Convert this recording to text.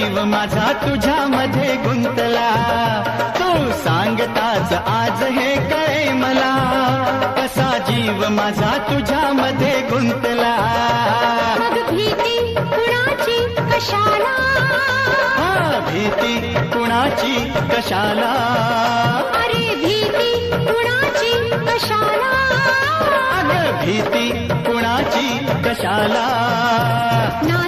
जीव माझा तुझ्यामध्ये गुंतला, तू सांगताच आज हे कळे मला, कसा जीव माझा तुझ्यामध्ये गुंतला. मग भीती कुणाची कशाला, हा भीती कुणाची कशाला, अरे भीती कुणाची कशाला, अगं भीती कुणाची कशाला. ना